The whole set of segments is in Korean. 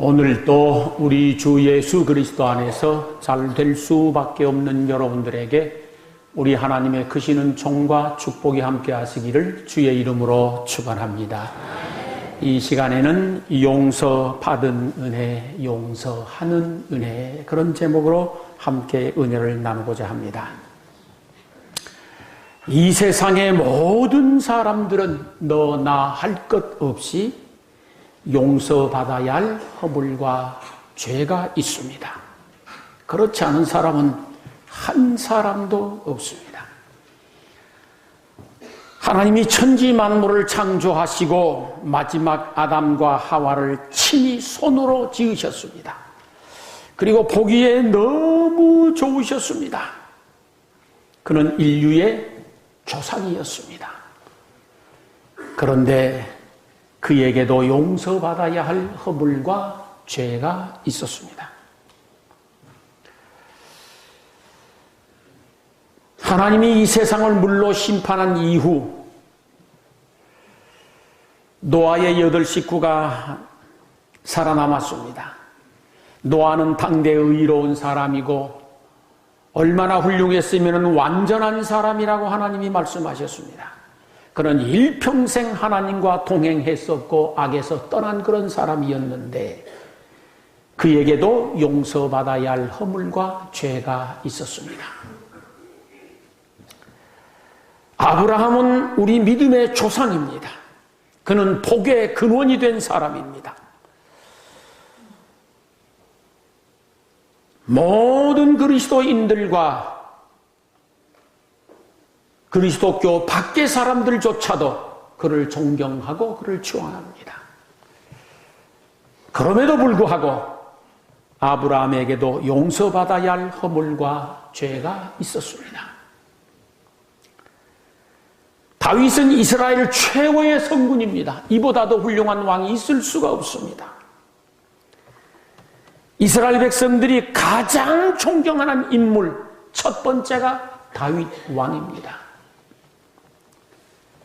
오늘도 우리 주 예수 그리스도 안에서 잘 될 수밖에 없는 여러분들에게 우리 하나님의 크시는 총과 축복이 함께 하시기를 주의 이름으로 축원합니다. 이 시간에는 용서받은 은혜, 용서하는 은혜, 그런 제목으로 함께 은혜를 나누고자 합니다. 이 세상의 모든 사람들은 너나 할 것 없이 용서받아야 할 허물과 죄가 있습니다. 그렇지 않은 사람은 한 사람도 없습니다. 하나님이 천지 만물을 창조하시고 마지막 아담과 하와를 친히 손으로 지으셨습니다. 그리고 보기에 너무 좋으셨습니다. 그는 인류의 조상이었습니다. 그런데 그에게도 용서받아야 할 허물과 죄가 있었습니다. 하나님이 이 세상을 물로 심판한 이후 노아의 8 식구가 살아남았습니다. 노아는 당대 의로운 사람이고 얼마나 훌륭했으면 완전한 사람이라고 하나님이 말씀하셨습니다. 그는 일평생 하나님과 동행했었고 악에서 떠난 그런 사람이었는데 그에게도 용서받아야 할 허물과 죄가 있었습니다. 아브라함은 우리 믿음의 조상입니다. 그는 복의 근원이 된 사람입니다. 모든 그리스도인들과 그리스도교 밖의 사람들조차도 그를 존경하고 그를 추앙합니다. 그럼에도 불구하고 아브라함에게도 용서받아야 할 허물과 죄가 있었습니다. 다윗은 이스라엘 최고의 성군입니다. 이보다도 훌륭한 왕이 있을 수가 없습니다. 이스라엘 백성들이 가장 존경하는 인물 첫 번째가 다윗 왕입니다.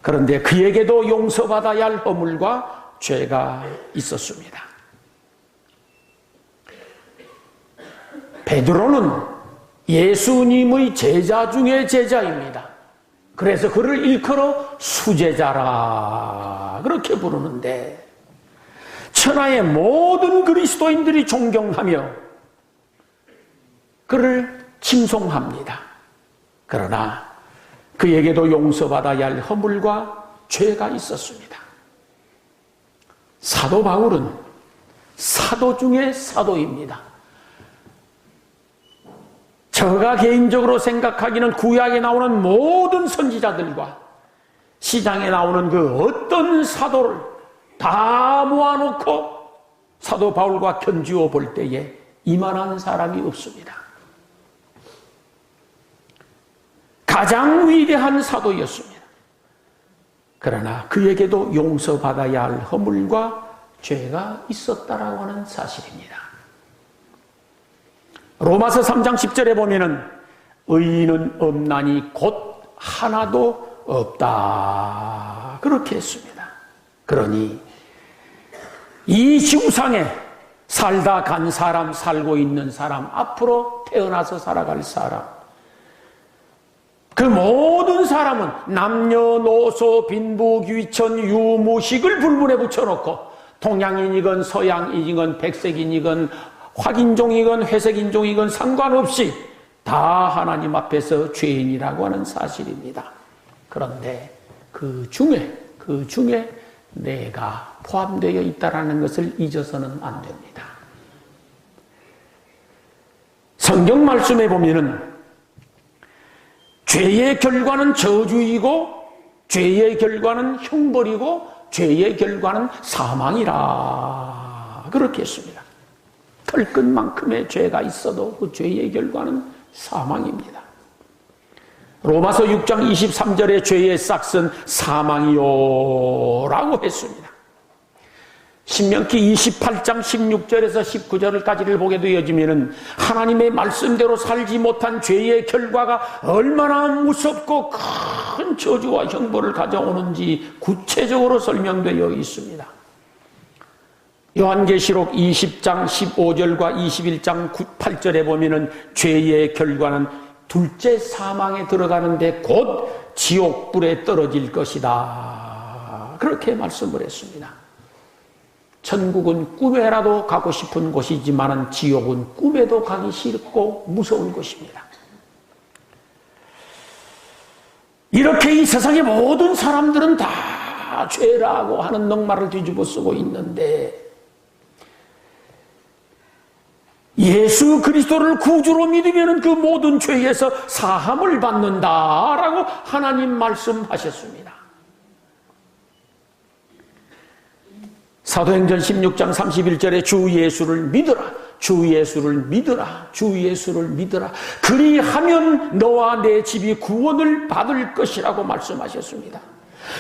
그런데 그에게도 용서받아야 할 허물과 죄가 있었습니다. 베드로는 예수님의 제자 중에 제자입니다. 그래서 그를 일컬어 수제자라 그렇게 부르는데 천하의 모든 그리스도인들이 존경하며 그를 칭송합니다. 그러나 그에게도 용서받아야 할 허물과 죄가 있었습니다. 사도 바울은 사도 중에 사도입니다. 제가 개인적으로 생각하기는 구약에 나오는 모든 선지자들과 시장에 나오는 그 어떤 사도를 다 모아놓고 사도 바울과 견주어 볼 때에 이만한 사람이 없습니다. 가장 위대한 사도였습니다. 그러나 그에게도 용서받아야 할 허물과 죄가 있었다라고 하는 사실입니다. 로마서 3장 10절에 보면은 의인은 없나니 곧 하나도 없다 그렇게 했습니다. 그러니 이 지구상에 살다 간 사람, 살고 있는 사람, 앞으로 태어나서 살아갈 사람, 그 모든 사람은 남녀노소 빈부귀천 유무식을 불문에 붙여놓고 동양인이건 서양인이건 백색인이건 확인종이건 회색인종이건 상관없이 다 하나님 앞에서 죄인이라고 하는 사실입니다. 그런데 그 중에 내가 포함되어 있다는 것을 잊어서는 안 됩니다. 성경 말씀에 보면은 죄의 결과는 저주이고 죄의 결과는 형벌이고 죄의 결과는 사망이라 그렇게 했습니다. 털끝만큼의 죄가 있어도 그 죄의 결과는 사망입니다. 로마서 6장 23절에 죄의 싹은 사망이요 라고 했습니다. 신명기 28장 16절에서 19절까지를 보게 되어지면 하나님의 말씀대로 살지 못한 죄의 결과가 얼마나 무섭고 큰 저주와 형벌을 가져오는지 구체적으로 설명되어 있습니다. 요한계시록 20장 15절과 21장 8절에 보면은 죄의 결과는 둘째 사망에 들어가는데 곧 지옥불에 떨어질 것이다. 그렇게 말씀을 했습니다. 천국은 꿈에라도 가고 싶은 곳이지만 지옥은 꿈에도 가기 싫고 무서운 곳입니다. 이렇게 이 세상의 모든 사람들은 다 죄라고 하는 넉말을 뒤집어 쓰고 있는데 예수 그리스도를 구주로 믿으면 그 모든 죄에서 사함을 받는다라고 하나님 말씀하셨습니다. 사도행전 16장 31절에 주 예수를 믿으라, 주 예수를 믿으라, 주 예수를 믿으라. 그리하면 너와 내 집이 구원을 받을 것이라고 말씀하셨습니다.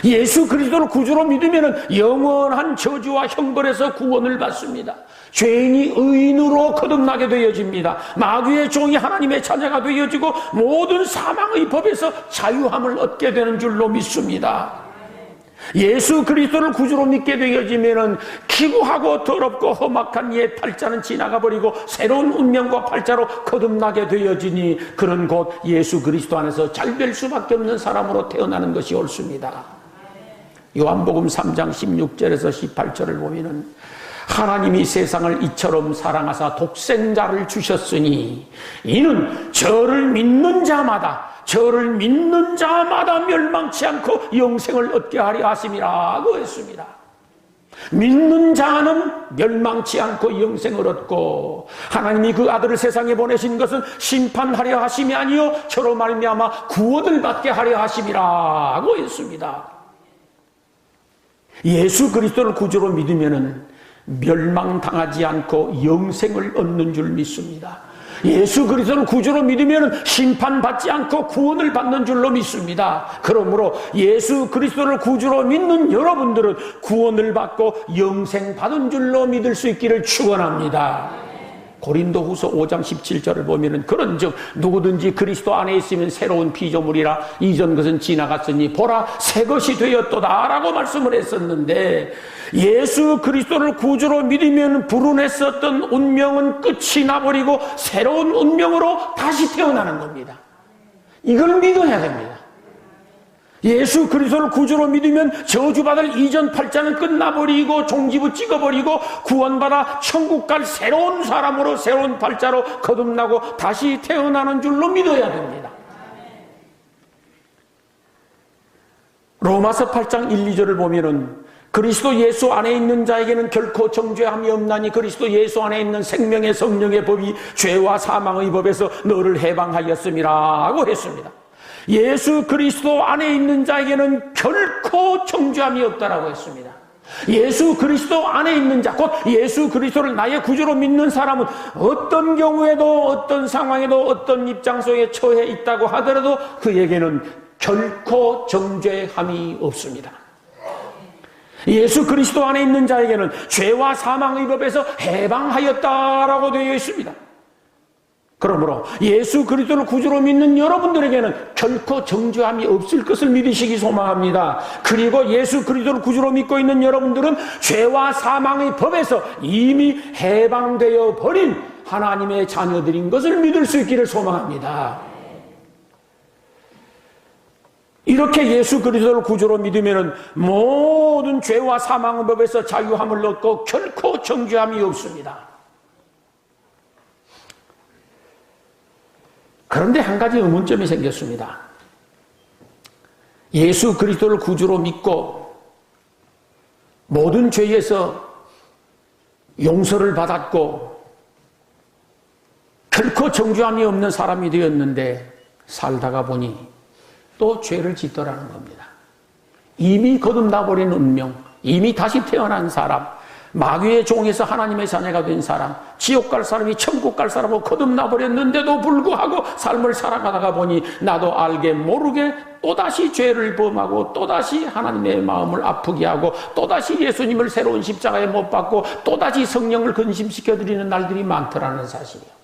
예수 그리스도를 구주로 믿으면 영원한 저주와 형벌에서 구원을 받습니다. 죄인이 의인으로 거듭나게 되어집니다. 마귀의 종이 하나님의 자녀가 되어지고 모든 사망의 법에서 자유함을 얻게 되는 줄로 믿습니다. 예수 그리스도를 구주로 믿게 되어지면 기구하고 더럽고 험악한 옛 팔자는 지나가 버리고 새로운 운명과 팔자로 거듭나게 되어지니 그런 곧 예수 그리스도 안에서 잘 될 수밖에 없는 사람으로 태어나는 것이 옳습니다. 요한복음 3장 16절에서 18절을 보면은 하나님이 세상을 이처럼 사랑하사 독생자를 주셨으니 이는 저를 믿는 자마다 멸망치 않고 영생을 얻게 하려 하심이라고 했습니다. 믿는 자는 멸망치 않고 영생을 얻고 하나님이 그 아들을 세상에 보내신 것은 심판하려 하심이 아니요 저로 말미암아 구원을 받게 하려 하심이라고 했습니다. 예수 그리스도를 구주로 믿으면은 멸망당하지 않고 영생을 얻는 줄 믿습니다. 예수 그리스도를 구주로 믿으면 심판받지 않고 구원을 받는 줄로 믿습니다. 그러므로 예수 그리스도를 구주로 믿는 여러분들은 구원을 받고 영생 받은 줄로 믿을 수 있기를 축원합니다. 고린도후서 5장 17절을 보면은 그런즉 누구든지 그리스도 안에 있으면 새로운 피조물이라 이전 것은 지나갔으니 보라 새 것이 되었도다라고 말씀을 했었는데 예수 그리스도를 구주로 믿으면 불운했었던 운명은 끝이 나버리고 새로운 운명으로 다시 태어나는 겁니다. 이걸 믿어야 됩니다. 예수 그리스도를 구주로 믿으면 저주받을 이전 팔자는 끝나버리고 종지부 찍어버리고 구원받아 천국 갈 새로운 사람으로 새로운 팔자로 거듭나고 다시 태어나는 줄로 믿어야 됩니다. 로마서 8장 1, 2절을 보면은 그리스도 예수 안에 있는 자에게는 결코 정죄함이 없나니 그리스도 예수 안에 있는 생명의 성령의 법이 죄와 사망의 법에서 너를 해방하였음이라고 했습니다. 예수 그리스도 안에 있는 자에게는 결코 정죄함이 없다라고 했습니다. 예수 그리스도 안에 있는 자, 곧 예수 그리스도를 나의 구주로 믿는 사람은 어떤 경우에도 어떤 상황에도 어떤 입장 속에 처해 있다고 하더라도 그에게는 결코 정죄함이 없습니다. 예수 그리스도 안에 있는 자에게는 죄와 사망의 법에서 해방하였다라고 되어 있습니다. 그러므로 예수 그리스도를 구주로 믿는 여러분들에게는 결코 정죄함이 없을 것을 믿으시기 소망합니다. 그리고 예수 그리스도를 구주로 믿고 있는 여러분들은 죄와 사망의 법에서 이미 해방되어 버린 하나님의 자녀들인 것을 믿을 수 있기를 소망합니다. 이렇게 예수 그리스도를 구주로 믿으면 모든 죄와 사망의 법에서 자유함을 얻고 결코 정죄함이 없습니다. 그런데 한 가지 의문점이 생겼습니다. 예수 그리스도를 구주로 믿고 모든 죄에서 용서를 받았고 결코 정죄함이 없는 사람이 되었는데 살다가 보니 또 죄를 짓더라는 겁니다. 이미 거듭나버린 운명, 이미 다시 태어난 사람, 마귀의 종에서 하나님의 자녀가 된 사람, 지옥 갈 사람이 천국 갈 사람으로 거듭나버렸는데도 불구하고 삶을 살아가다가 보니 나도 알게 모르게 또다시 죄를 범하고 또다시 하나님의 마음을 아프게 하고 또다시 예수님을 새로운 십자가에 못 박고 또다시 성령을 근심시켜드리는 날들이 많더라는 사실이에요.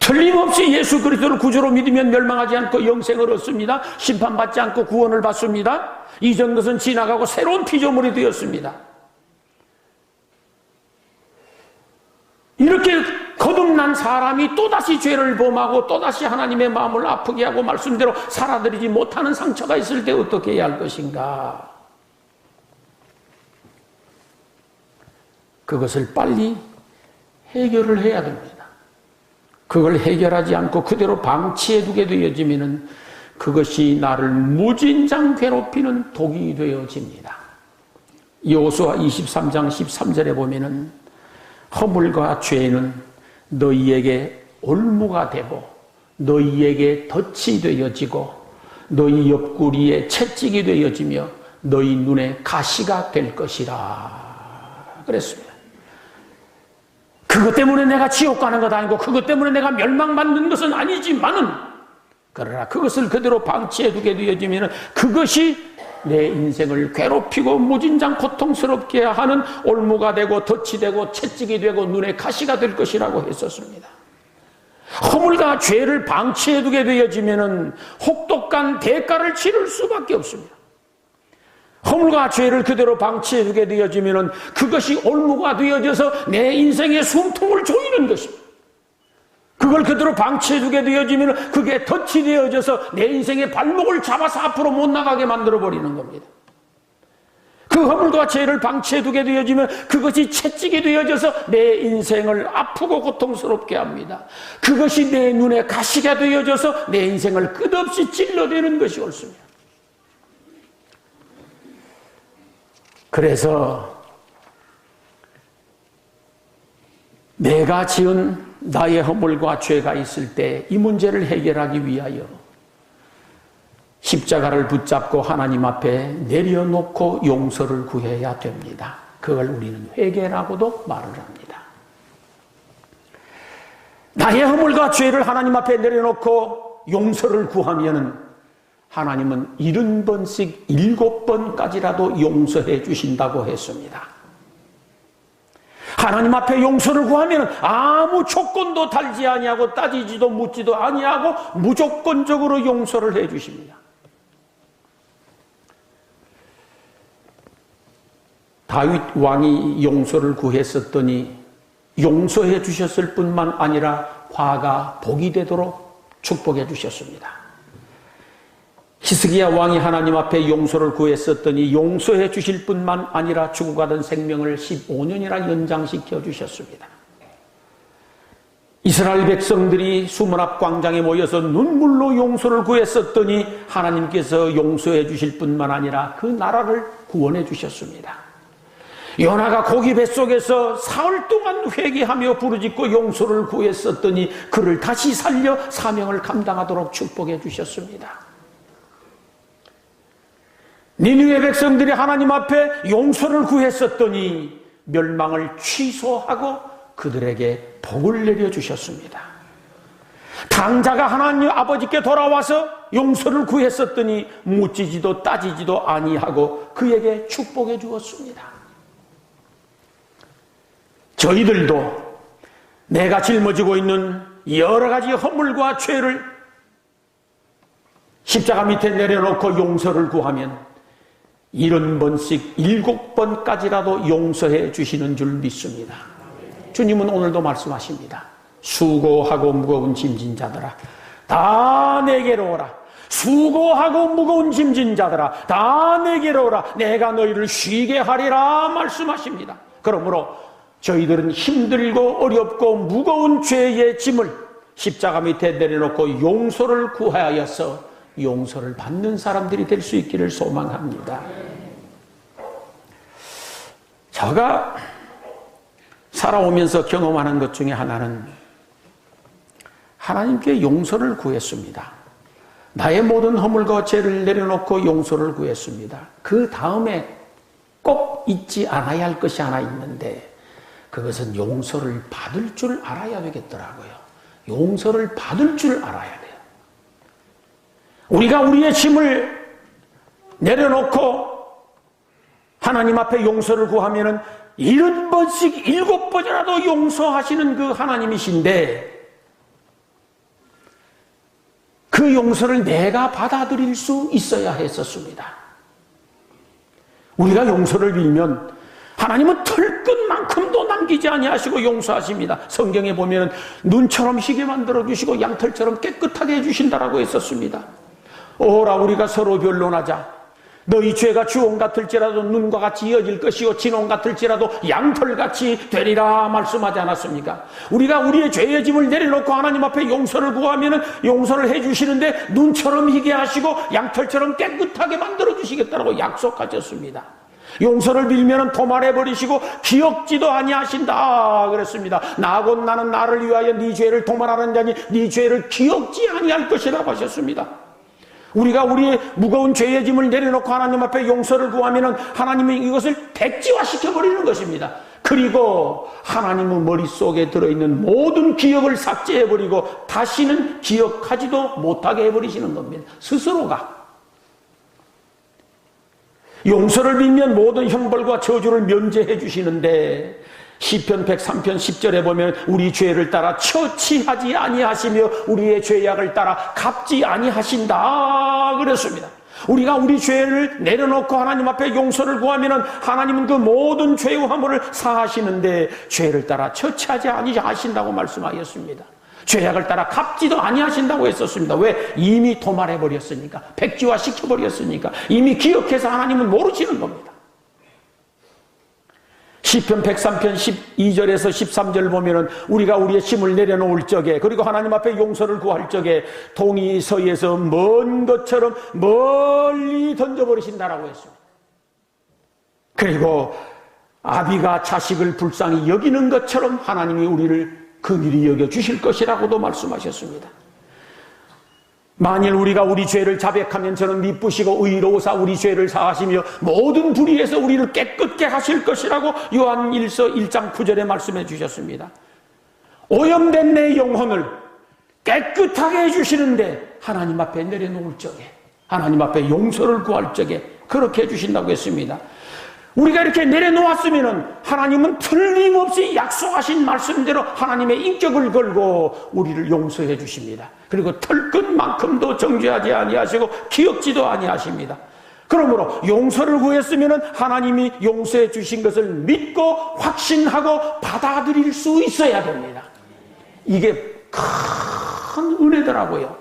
틀림없이 예수 그리스도를 구주로 믿으면 멸망하지 않고 영생을 얻습니다. 심판받지 않고 구원을 받습니다. 이전 것은 지나가고 새로운 피조물이 되었습니다. 이렇게 거듭난 사람이 또다시 죄를 범하고 또다시 하나님의 마음을 아프게 하고 말씀대로 살아들이지 못하는 상처가 있을 때 어떻게 해야 할 것인가? 그것을 빨리 해결을 해야 됩니다. 그걸 해결하지 않고 그대로 방치해두게 되어지면 그것이 나를 무진장 괴롭히는 독이 되어집니다. 여호수아 23장 13절에 보면은 허물과 죄는 너희에게 올무가 되고 너희에게 덫이 되어지고 너희 옆구리에 채찍이 되어지며 너희 눈에 가시가 될 것이라 그랬습니다. 그것 때문에 내가 지옥 가는 것 아니고 그것 때문에 내가 멸망받는 것은 아니지만은 그러나 그것을 그대로 방치해두게 되어지면 그것이 내 인생을 괴롭히고 무진장 고통스럽게 하는 올무가 되고 덫이 되고 채찍이 되고 눈에 가시가 될 것이라고 했었습니다. 허물과 죄를 방치해두게 되어지면 혹독한 대가를 치를 수밖에 없습니다. 허물과 죄를 그대로 방치해두게 되어지면 그것이 올무가 되어져서 내 인생의 숨통을 조이는 것입니다. 그걸 그대로 방치해두게 되어지면 그게 덫이 되어져서 내 인생의 발목을 잡아서 앞으로 못 나가게 만들어버리는 겁니다. 그 허물과 죄를 방치해두게 되어지면 그것이 채찍이 되어져서 내 인생을 아프고 고통스럽게 합니다. 그것이 내 눈에 가시가 되어져서 내 인생을 끝없이 찔러대는 것이 옳습니다. 그래서 내가 지은 나의 허물과 죄가 있을 때 이 문제를 해결하기 위하여 십자가를 붙잡고 하나님 앞에 내려놓고 용서를 구해야 됩니다. 그걸 우리는 회개라고도 말을 합니다. 나의 허물과 죄를 하나님 앞에 내려놓고 용서를 구하면 하나님은 70번씩 7번까지라도 용서해 주신다고 했습니다. 하나님 앞에 용서를 구하면 아무 조건도 달지 아니하고 따지지도 묻지도 아니하고 무조건적으로 용서를 해 주십니다. 다윗 왕이 용서를 구했었더니 용서해 주셨을 뿐만 아니라 화가 복이 되도록 축복해 주셨습니다. 히스기야 왕이 하나님 앞에 용서를 구했었더니 용서해 주실 뿐만 아니라 죽어가던 생명을 15년이나 연장시켜 주셨습니다. 이스라엘 백성들이 수문 앞 광장에 모여서 눈물로 용서를 구했었더니 하나님께서 용서해 주실 뿐만 아니라 그 나라를 구원해 주셨습니다. 요나가 고기 뱃속에서 사흘 동안 회개하며 부르짖고 용서를 구했었더니 그를 다시 살려 사명을 감당하도록 축복해 주셨습니다. 니느웨 백성들이 하나님 앞에 용서를 구했었더니 멸망을 취소하고 그들에게 복을 내려주셨습니다. 당자가 하나님 아버지께 돌아와서 용서를 구했었더니 묻지지도 따지지도 아니하고 그에게 축복해 주었습니다. 저희들도 내가 짊어지고 있는 여러 가지 허물과 죄를 십자가 밑에 내려놓고 용서를 구하면 70번씩 7번까지라도 용서해 주시는 줄 믿습니다. 주님은 오늘도 말씀하십니다. 수고하고 무거운 짐진 자들아 다 내게로 오라. 수고하고 무거운 짐진 자들아 다 내게로 오라. 내가 너희를 쉬게 하리라 말씀하십니다. 그러므로 저희들은 힘들고 어렵고 무거운 죄의 짐을 십자가 밑에 내려놓고 용서를 구하여서 용서를 받는 사람들이 될 수 있기를 소망합니다. 제가 살아오면서 경험하는 것 중에 하나는 하나님께 용서를 구했습니다. 나의 모든 허물과 죄를 내려놓고 용서를 구했습니다. 그 다음에 꼭 잊지 않아야 할 것이 하나 있는데 그것은 용서를 받을 줄 알아야 되겠더라고요. 용서를 받을 줄 알아야 돼요. 우리가 우리의 짐을 내려놓고 하나님 앞에 용서를 구하면은 70번씩 7번이라도 용서하시는 그 하나님이신데 그 용서를 내가 받아들일 수 있어야 했었습니다. 우리가 용서를 빌면 하나님은 털끝만큼도 남기지 아니하시고 용서하십니다. 성경에 보면 눈처럼 희게 만들어 주시고 양털처럼 깨끗하게 해주신다라고 했었습니다. 오라 우리가 서로 변론하자. 너희 죄가 주홍 같을지라도 눈과 같이 이어질 것이요 진홍 같을지라도 양털같이 되리라 말씀하지 않았습니까? 우리가 우리의 죄의 짐을 내려놓고 하나님 앞에 용서를 구하면 용서를 해주시는데 눈처럼 희게 하시고 양털처럼 깨끗하게 만들어 주시겠다고 약속하셨습니다. 용서를 빌면 도말해버리시고 기억지도 아니하신다 그랬습니다. 나곧 나는 나를 위하여 네 죄를 도말하는 자니 네 죄를 기억지 아니할 것이라고 하셨습니다. 우리가 우리의 무거운 죄의 짐을 내려놓고 하나님 앞에 용서를 구하면 하나님이 이것을 백지화시켜버리는 것입니다. 그리고 하나님의 머릿속에 들어있는 모든 기억을 삭제해버리고 다시는 기억하지도 못하게 해버리시는 겁니다. 스스로가. 용서를 빌면 모든 형벌과 저주를 면제해 주시는데 시편 103편 10절에 보면 우리 죄를 따라 처치하지 아니하시며 우리의 죄악을 따라 갚지 아니하신다 그랬습니다. 우리가 우리 죄를 내려놓고 하나님 앞에 용서를 구하면 하나님은 그 모든 죄의 화물을 사하시는데 죄를 따라 처치하지 아니하신다고 말씀하셨습니다. 죄악을 따라 갚지도 아니하신다고 했었습니다. 왜? 이미 도말해버렸으니까, 백지화 시켜버렸으니까, 이미 기억해서 하나님은 모르시는 겁니다. 시편 103편 12절에서 13절 보면은 우리가 우리의 짐을 내려놓을 적에 그리고 하나님 앞에 용서를 구할 적에 동이 서에서 먼 것처럼 멀리 던져버리신다라고 했습니다. 그리고 아비가 자식을 불쌍히 여기는 것처럼 하나님이 우리를 긍휼히 여겨 주실 것이라고도 말씀하셨습니다. 만일 우리가 우리 죄를 자백하면 저는 미쁘시고 의로우사 우리 죄를 사하시며 모든 불의에서 우리를 깨끗게 하실 것이라고 요한 1서 1장 9절에 말씀해 주셨습니다. 오염된 내 영혼을 깨끗하게 해주시는데 하나님 앞에 내려놓을 적에 하나님 앞에 용서를 구할 적에 그렇게 해주신다고 했습니다. 우리가 이렇게 내려놓았으면 하나님은 틀림없이 약속하신 말씀대로 하나님의 인격을 걸고 우리를 용서해 주십니다. 그리고 털끝만큼도 정죄하지 아니하시고 기억지도 아니하십니다. 그러므로 용서를 구했으면 하나님이 용서해 주신 것을 믿고 확신하고 받아들일 수 있어야 됩니다. 이게 큰 은혜더라고요.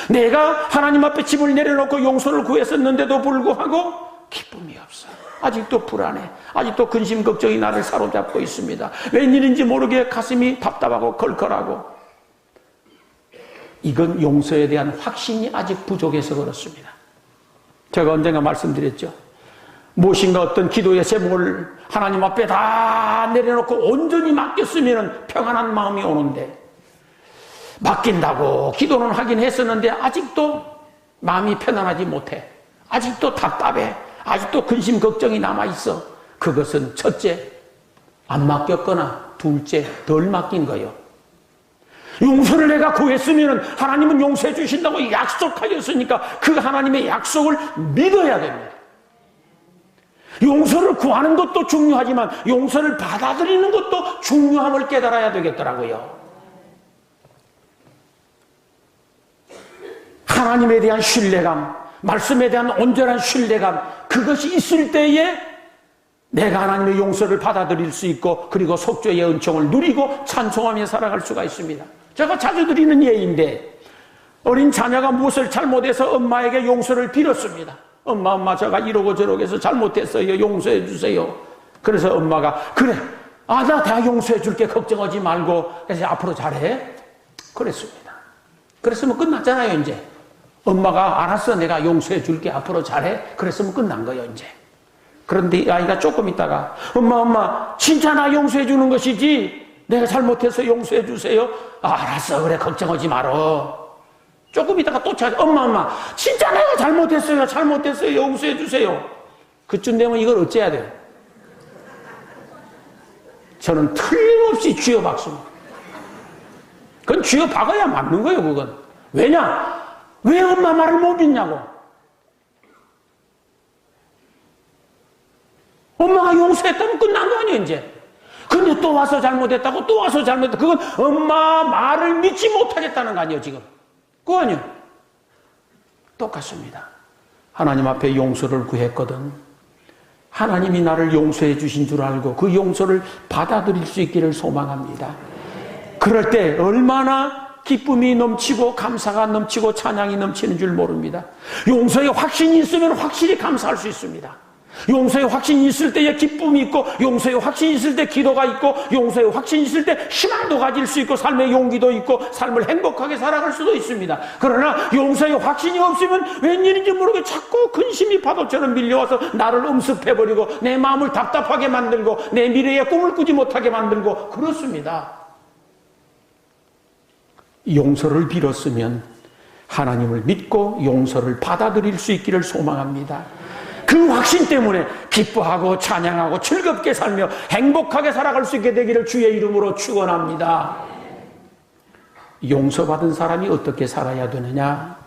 내가 하나님 앞에 짐을 내려놓고 용서를 구했었는데도 불구하고 기쁨이 없어. 아직도 불안해. 아직도 근심 걱정이 나를 사로잡고 있습니다. 웬일인지 모르게 가슴이 답답하고 걸걸하고. 이건 용서에 대한 확신이 아직 부족해서 그렇습니다. 제가 언젠가 말씀드렸죠. 무엇인가 어떤 기도의 제목을 하나님 앞에 다 내려놓고 온전히 맡겼으면 평안한 마음이 오는데 맡긴다고 기도는 하긴 했었는데 아직도 마음이 편안하지 못해. 아직도 답답해. 아직도 근심 걱정이 남아있어. 그것은 첫째, 안 맡겼거나 둘째, 덜 맡긴 거예요. 용서를 내가 구했으면 하나님은 용서해 주신다고 약속하셨으니까 그 하나님의 약속을 믿어야 됩니다. 용서를 구하는 것도 중요하지만 용서를 받아들이는 것도 중요함을 깨달아야 되겠더라고요. 하나님에 대한 신뢰감, 말씀에 대한 온전한 신뢰감, 그것이 있을 때에 내가 하나님의 용서를 받아들일 수 있고 그리고 속죄의 은총을 누리고 찬송하며 살아갈 수가 있습니다. 제가 자주 드리는 예인데 어린 자녀가 무엇을 잘못해서 엄마에게 용서를 빌었습니다. 엄마 제가 이러고 저러고 해서 잘못했어요. 용서해 주세요. 그래서 엄마가 그래 나 다 용서해 줄게 걱정하지 말고 그래서 앞으로 잘해 그랬습니다. 그랬으면 끝났잖아요. 이제 엄마가 알았어 내가 용서해 줄게 앞으로 잘해 그랬으면 끝난 거예요. 이제 그런데 아이가 조금 있다가 엄마 진짜 나 용서해 주는 것이지 내가 잘못해서 용서해 주세요. 알았어 그래 걱정하지 말어. 조금 있다가 또 찾아 엄마 진짜 내가 잘못했어요 용서해 주세요. 그쯤 되면 이걸 어째야 돼요? 저는 틀림없이 쥐어박습니다. 그건 쥐어박아야 맞는 거예요. 그건 왜냐? 왜 엄마 말을 못 믿냐고. 엄마가 용서했다면 끝난 거 아니에요 이제. 근데 또 와서 잘못했다고 또 와서 잘못했다고 그건 엄마 말을 믿지 못하겠다는 거 아니에요 지금. 그거 아니에요. 똑같습니다. 하나님 앞에 용서를 구했거든 하나님이 나를 용서해 주신 줄 알고 그 용서를 받아들일 수 있기를 소망합니다. 그럴 때 얼마나 기쁨이 넘치고 감사가 넘치고 찬양이 넘치는 줄 모릅니다. 용서의 확신이 있으면 확실히 감사할 수 있습니다. 용서의 확신이 있을 때에 기쁨이 있고 용서의 확신이 있을 때 기도가 있고 용서의 확신이 있을 때 희망도 가질 수 있고 삶의 용기도 있고 삶을 행복하게 살아갈 수도 있습니다. 그러나 용서의 확신이 없으면 웬일인지 모르게 자꾸 근심이 파도처럼 밀려와서 나를 음습해버리고 내 마음을 답답하게 만들고 내 미래에 꿈을 꾸지 못하게 만들고 그렇습니다. 용서를 빌었으면 하나님을 믿고 용서를 받아들일 수 있기를 소망합니다. 그 확신 때문에 기뻐하고 찬양하고 즐겁게 살며 행복하게 살아갈 수 있게 되기를 주의 이름으로 축원합니다. 용서받은 사람이 어떻게 살아야 되느냐?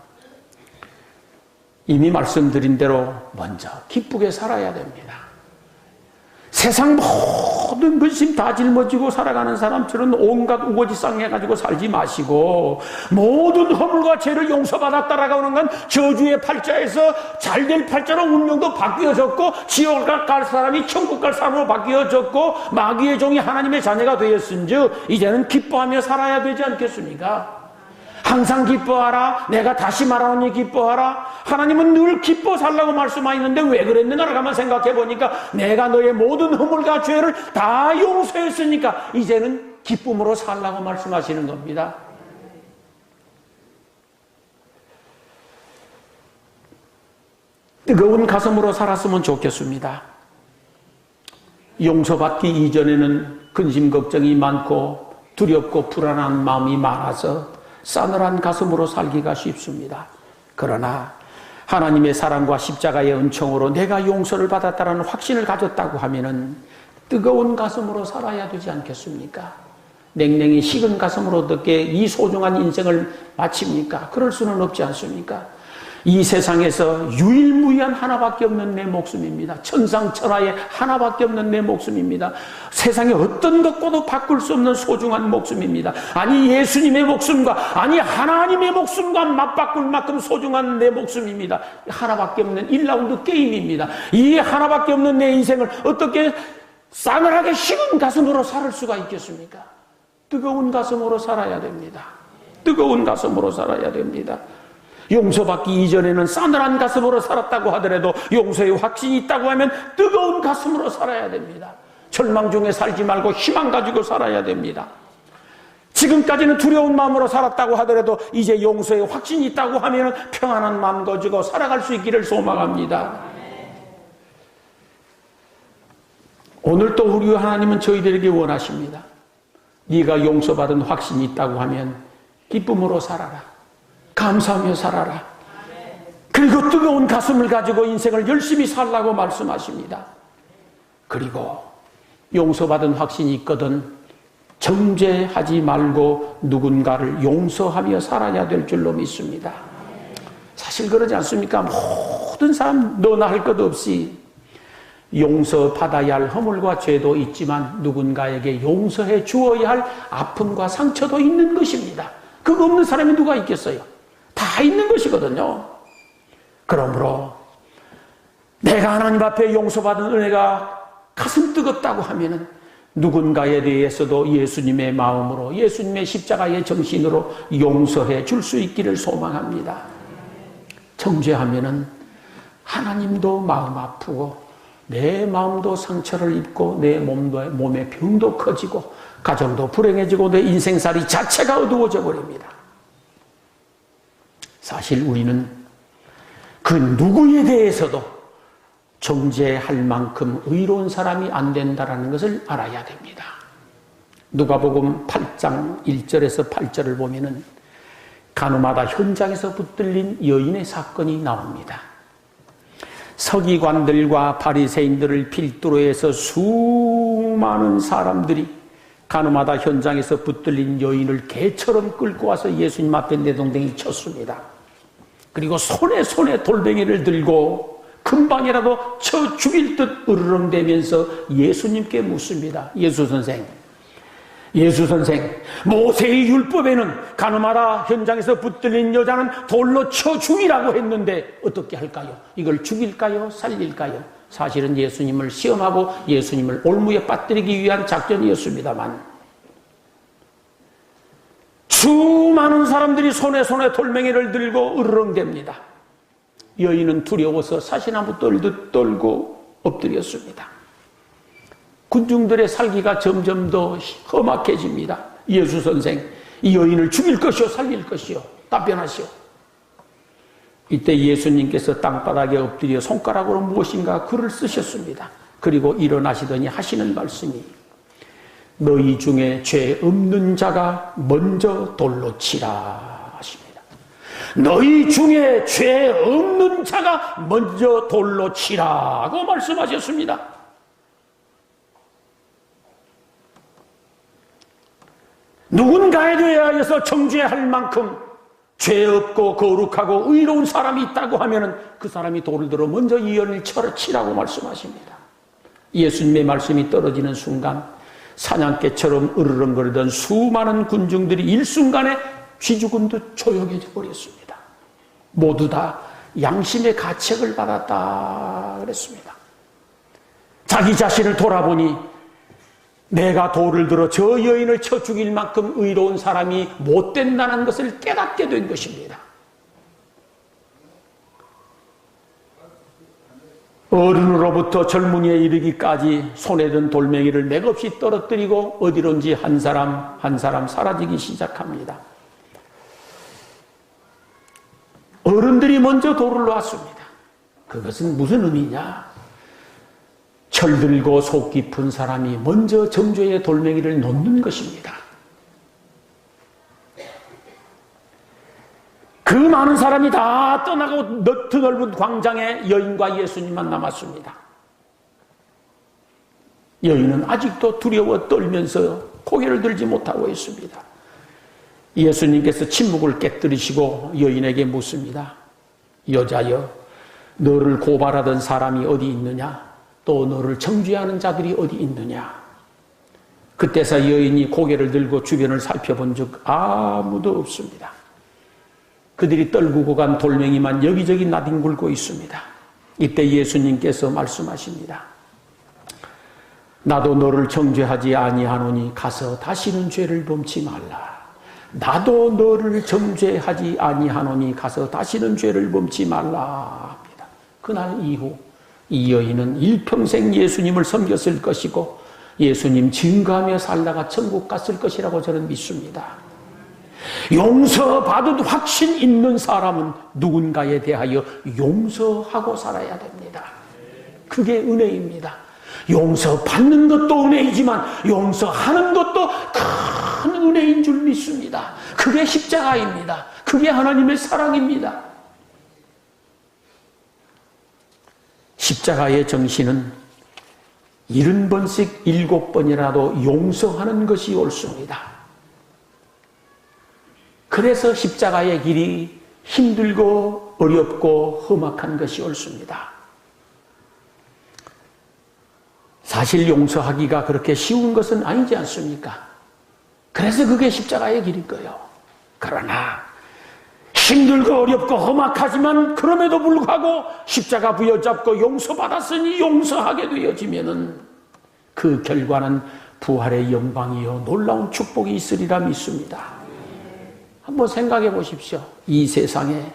이미 말씀드린 대로 먼저 기쁘게 살아야 됩니다. 세상 모든 근심 다 짊어지고 살아가는 사람처럼 온갖 우거지쌍해가지고 살지 마시고 모든 허물과 죄를 용서받았다라고 하는 건 저주의 팔자에서 잘될 팔자로 운명도 바뀌어졌고 지옥 갈 사람이 천국 갈 사람으로 바뀌어졌고 마귀의 종이 하나님의 자녀가 되었은즉 이제는 기뻐하며 살아야 되지 않겠습니까? 항상 기뻐하라. 내가 다시 말하노니 기뻐하라. 하나님은 늘 기뻐 살라고 말씀하셨는데 왜 그랬는가를 가만 생각해 보니까 내가 너의 모든 허물과 죄를 다 용서했으니까 이제는 기쁨으로 살라고 말씀하시는 겁니다. 뜨거운 가슴으로 살았으면 좋겠습니다. 용서받기 이전에는 근심 걱정이 많고 두렵고 불안한 마음이 많아서 싸늘한 가슴으로 살기가 쉽습니다. 그러나 하나님의 사랑과 십자가의 은총으로 내가 용서를 받았다는 확신을 가졌다고 하면은 뜨거운 가슴으로 살아야 되지 않겠습니까? 냉랭히 식은 가슴으로 어떻게 이 소중한 인생을 마칩니까? 그럴 수는 없지 않습니까? 이 세상에서 유일무이한 하나밖에 없는 내 목숨입니다. 천상천하에 하나밖에 없는 내 목숨입니다. 세상에 어떤 것과도 바꿀 수 없는 소중한 목숨입니다. 아니 예수님의 목숨과 아니 하나님의 목숨과 맞바꿀 만큼 소중한 내 목숨입니다. 하나밖에 없는 1라운드 게임입니다. 이 하나밖에 없는 내 인생을 어떻게 싸늘하게 식은 가슴으로 살 수가 있겠습니까? 뜨거운 가슴으로 살아야 됩니다. 뜨거운 가슴으로 살아야 됩니다. 용서받기 이전에는 싸늘한 가슴으로 살았다고 하더라도 용서의 확신이 있다고 하면 뜨거운 가슴으로 살아야 됩니다. 절망 중에 살지 말고 희망 가지고 살아야 됩니다. 지금까지는 두려운 마음으로 살았다고 하더라도 이제 용서의 확신이 있다고 하면 평안한 마음 가지고 살아갈 수 있기를 소망합니다. 오늘 또 우리 하나님은 저희들에게 원하십니다. 네가 용서받은 확신이 있다고 하면 기쁨으로 살아라. 감사하며 살아라. 그리고 뜨거운 가슴을 가지고 인생을 열심히 살라고 말씀하십니다. 그리고 용서받은 확신이 있거든 정죄하지 말고 누군가를 용서하며 살아야 될 줄로 믿습니다. 사실 그러지 않습니까? 모든 사람 너나 할 것 없이 용서받아야 할 허물과 죄도 있지만 누군가에게 용서해 주어야 할 아픔과 상처도 있는 것입니다. 그거 없는 사람이 누가 있겠어요? 다 있는 것이거든요. 그러므로 내가 하나님 앞에 용서받은 은혜가 가슴 뜨겁다고 하면은 누군가에 대해서도 예수님의 마음으로 예수님의 십자가의 정신으로 용서해 줄 수 있기를 소망합니다. 정죄하면은 하나님도 마음 아프고 내 마음도 상처를 입고 내 몸의 병도 커지고 가정도 불행해지고 내 인생살이 자체가 어두워져 버립니다. 사실 우리는 그 누구에 대해서도 정죄할 만큼 의로운 사람이 안 된다는 것을 알아야 됩니다. 누가복음 8장 1절에서 8절을 보면은 가늠하다 현장에서 붙들린 여인의 사건이 나옵니다. 서기관들과 바리새인들을 필두로 해서 수많은 사람들이 가늠하다 현장에서 붙들린 여인을 개처럼 끌고 와서 예수님 앞에 내동댕이 쳤습니다. 그리고 손에 돌멩이를 들고 금방이라도 쳐 죽일 듯 으르렁대면서 예수님께 묻습니다. 예수 선생, 예수 선생, 모세의 율법에는 가늠하라 현장에서 붙들린 여자는 돌로 쳐 죽이라고 했는데 어떻게 할까요? 이걸 죽일까요? 살릴까요? 사실은 예수님을 시험하고 예수님을 올무에 빠뜨리기 위한 작전이었습니다만 수많은 사람들이 손에 돌멩이를 들고 으르렁댑니다. 여인은 두려워서 사시나무 떨듯 떨고 엎드렸습니다. 군중들의 살기가 점점 더 험악해집니다. 예수 선생, 이 여인을 죽일 것이요 살릴 것이요 답변하시오. 이때 예수님께서 땅바닥에 엎드려 손가락으로 무엇인가 글을 쓰셨습니다. 그리고 일어나시더니 하시는 말씀이 너희 중에 죄 없는 자가 먼저 돌로 치라 하십니다. 너희 중에 죄 없는 자가 먼저 돌로 치라고 말씀하셨습니다. 누군가에 대하여서 정죄할 만큼 죄 없고 거룩하고 의로운 사람이 있다고 하면 그 사람이 돌을 들어 먼저 이 여인을 치라고 말씀하십니다. 예수님의 말씀이 떨어지는 순간 사냥개처럼 으르렁거리던 수많은 군중들이 일순간에 쥐죽은 듯 조용해져 버렸습니다. 모두 다 양심의 가책을 받았다 그랬습니다. 자기 자신을 돌아보니 내가 돌을 들어 저 여인을 쳐 죽일 만큼 의로운 사람이 못 된다는 것을 깨닫게 된 것입니다. 어른으로부터 젊은이에 이르기까지 손에 든 돌멩이를 맥없이 떨어뜨리고 어디론지 한 사람 한 사람 사라지기 시작합니다. 어른들이 먼저 돌을 놓았습니다. 그것은 무슨 의미냐? 철들고 속 깊은 사람이 먼저 정죄의 돌멩이를 놓는 것입니다. 그 많은 사람이 다 떠나고 드넓은 광장에 여인과 예수님만 남았습니다. 여인은 아직도 두려워 떨면서 고개를 들지 못하고 있습니다. 예수님께서 침묵을 깨뜨리시고 여인에게 묻습니다. 여자여, 너를 고발하던 사람이 어디 있느냐? 또 너를 정죄하는 자들이 어디 있느냐? 그때서 여인이 고개를 들고 주변을 살펴본 적 아무도 없습니다. 그들이 떨구고 간 돌멩이만 여기저기 나뒹굴고 있습니다. 이때 예수님께서 말씀하십니다. 나도 너를 정죄하지 아니하노니 가서 다시는 죄를 범치 말라. 나도 너를 정죄하지 아니하노니 가서 다시는 죄를 범치 말라 합니다. 그날 이후 이 여인은 일평생 예수님을 섬겼을 것이고 예수님 증거하며 살다가 천국 갔을 것이라고 저는 믿습니다. 용서받은 확신 있는 사람은 누군가에 대하여 용서하고 살아야 됩니다. 그게 은혜입니다. 용서받는 것도 은혜이지만 용서하는 것도 큰 은혜인 줄 믿습니다. 그게 십자가입니다. 그게 하나님의 사랑입니다. 십자가의 정신은 70번씩 7번이라도 용서하는 것이 옳습니다. 그래서 십자가의 길이 힘들고 어렵고 험악한 것이 옳습니다. 사실 용서하기가 그렇게 쉬운 것은 아니지 않습니까? 그래서 그게 십자가의 길인 거예요. 그러나 힘들고 어렵고 험악하지만 그럼에도 불구하고 십자가 부여잡고 용서받았으니 용서하게 되어지면은 그 결과는 부활의 영광이요 놀라운 축복이 있으리라 믿습니다. 한번 생각해 보십시오. 이 세상에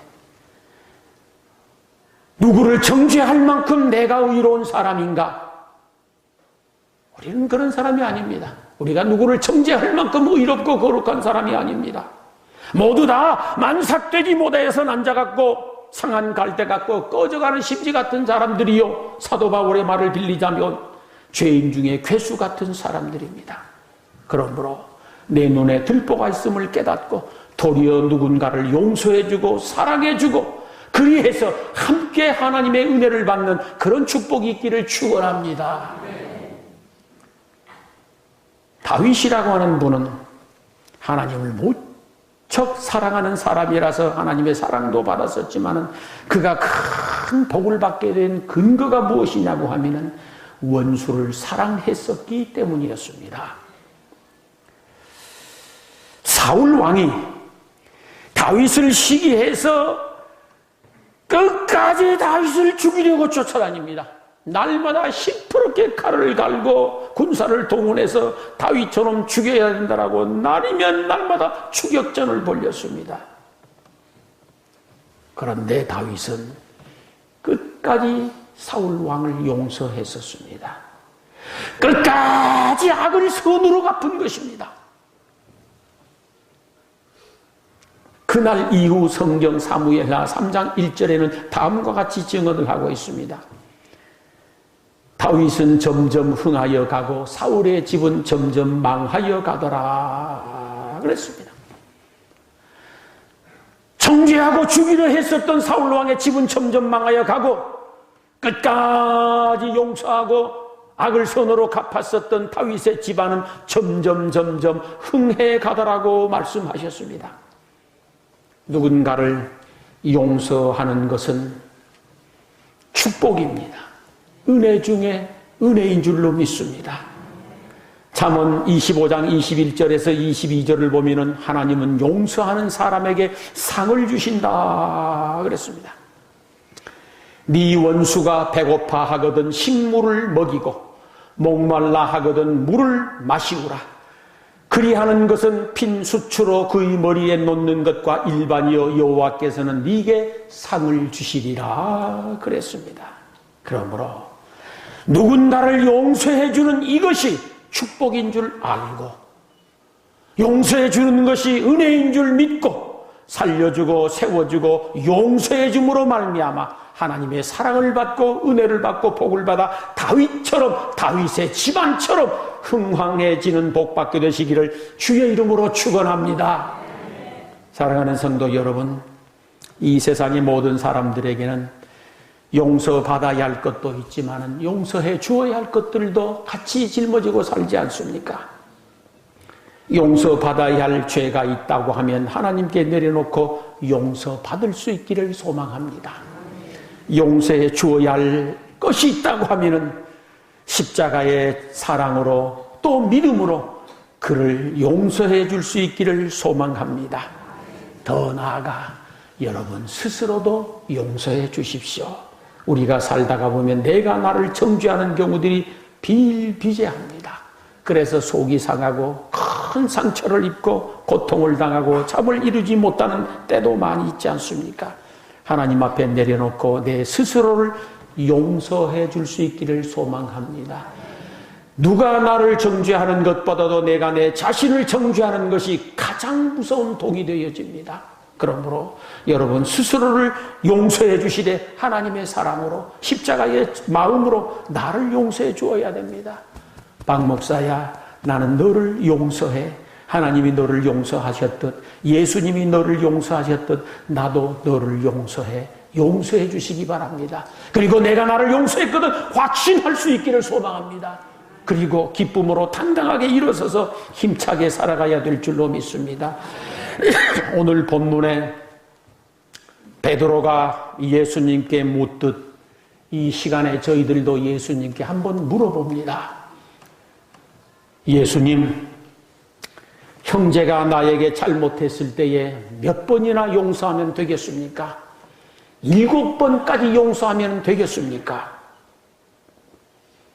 누구를 정죄할 만큼 내가 의로운 사람인가? 우리는 그런 사람이 아닙니다. 우리가 누구를 정죄할 만큼 의롭고 거룩한 사람이 아닙니다. 모두 다 만삭되지 못해서 난자같고 상한 갈대 같고 꺼져가는 심지 같은 사람들이요, 사도 바울의 말을 빌리자면 죄인 중에 괴수 같은 사람들입니다. 그러므로 내 눈에 들보가 있음을 깨닫고 도리어 누군가를 용서해주고 사랑해주고 그리해서 함께 하나님의 은혜를 받는 그런 축복이 있기를 축원합니다. 다윗이라고 하는 분은 하나님을 무척 사랑하는 사람이라서 하나님의 사랑도 받았었지만 그가 큰 복을 받게 된 근거가 무엇이냐고 하면은 원수를 사랑했었기 때문이었습니다. 사울 왕이 다윗을 시기해서 끝까지 다윗을 죽이려고 쫓아다닙니다. 날마다 시퍼렇게 칼을 갈고 군사를 동원해서 다윗처럼 죽여야 된다라고 날이면 날마다 추격전을 벌였습니다. 그런데 다윗은 끝까지 사울 왕을 용서했었습니다. 끝까지 악을 선으로 갚은 것입니다. 그날 이후 성경 사무엘하 3장 1절에는 다음과 같이 증언을 하고 있습니다. 다윗은 점점 흥하여 가고 사울의 집은 점점 망하여 가더라 그랬습니다. 정죄하고 죽이려 했었던 사울 왕의 집은 점점 망하여 가고 끝까지 용서하고 악을 선으로 갚았었던 다윗의 집안은 점점 흥해 가더라고 말씀하셨습니다. 누군가를 용서하는 것은 축복입니다. 은혜 중에 은혜인 줄로 믿습니다. 잠언 25장 21절에서 22절을 보면은 하나님은 용서하는 사람에게 상을 주신다 그랬습니다. 네 원수가 배고파 하거든 식물을 먹이고 목말라 하거든 물을 마시우라. 그리하는 것은 핀 수추로 그의 머리에 놓는 것과 일반이요 여호와께서는 네게 상을 주시리라 그랬습니다. 그러므로 누군가를 용서해 주는 이것이 축복인 줄 알고 용서해 주는 것이 은혜인 줄 믿고 살려주고 세워주고 용서해 줌으로 말미암아 하나님의 사랑을 받고 은혜를 받고 복을 받아 다윗처럼 다윗의 집안처럼 흥황해지는 복 받게 되시기를 주의 이름으로 축원합니다. 사랑하는 성도 여러분, 이 세상의 모든 사람들에게는 용서받아야 할 것도 있지만 용서해 주어야 할 것들도 같이 짊어지고 살지 않습니까? 용서받아야 할 죄가 있다고 하면 하나님께 내려놓고 용서받을 수 있기를 소망합니다. 용서해 주어야 할 것이 있다고 하면 십자가의 사랑으로 또 믿음으로 그를 용서해 줄 수 있기를 소망합니다. 더 나아가 여러분 스스로도 용서해 주십시오. 우리가 살다가 보면 내가 나를 정죄하는 경우들이 비일비재합니다. 그래서 속이 상하고 큰 상처를 입고 고통을 당하고 잠을 이루지 못하는 때도 많이 있지 않습니까? 하나님 앞에 내려놓고 내 스스로를 용서해 줄 수 있기를 소망합니다. 누가 나를 정죄하는 것보다도 내가 내 자신을 정죄하는 것이 가장 무서운 독이 되어집니다. 그러므로 여러분 스스로를 용서해 주시되 하나님의 사랑으로 십자가의 마음으로 나를 용서해 주어야 됩니다. 박 목사야, 나는 너를 용서해. 하나님이 너를 용서하셨듯 예수님이 너를 용서하셨듯 나도 너를 용서해 주시기 바랍니다. 그리고 내가 나를 용서했거든 확신할 수 있기를 소망합니다. 그리고 기쁨으로 당당하게 일어서서 힘차게 살아가야 될 줄로 믿습니다. 오늘 본문에 베드로가 예수님께 묻듯 이 시간에 저희들도 예수님께 한번 물어봅니다. 예수님, 형제가 나에게 잘못했을 때에 몇 번이나 용서하면 되겠습니까? 7번까지 용서하면 되겠습니까?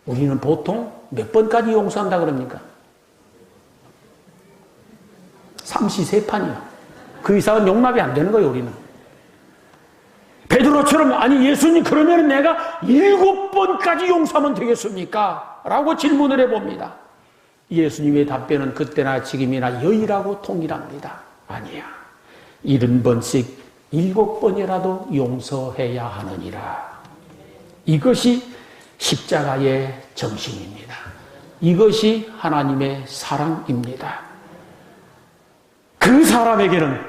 우리는 보통 몇 번까지 용서한다 그럽니까? 삼시세판이요. 그 이상은 용납이 안 되는 거예요, 우리는. 베드로처럼, 아니 예수님 그러면 내가 7번까지 용서하면 되겠습니까? 라고 질문을 해봅니다. 예수님의 답변은 그때나 지금이나 유일하고 통일합니다. 아니야. 70번씩 7번이라도 용서해야 하느니라. 이것이 십자가의 정신입니다. 이것이 하나님의 사랑입니다. 그 사람에게는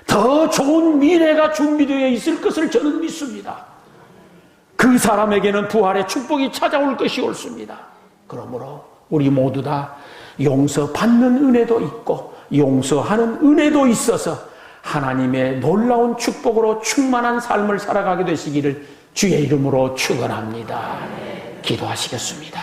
더 좋은 미래가 준비되어 있을 것을 저는 믿습니다. 그 사람에게는 부활의 축복이 찾아올 것이 옳습니다. 그러므로 우리 모두 다 용서받는 은혜도 있고 용서하는 은혜도 있어서 하나님의 놀라운 축복으로 충만한 삶을 살아가게 되시기를 주의 이름으로 축원합니다. 기도하시겠습니다.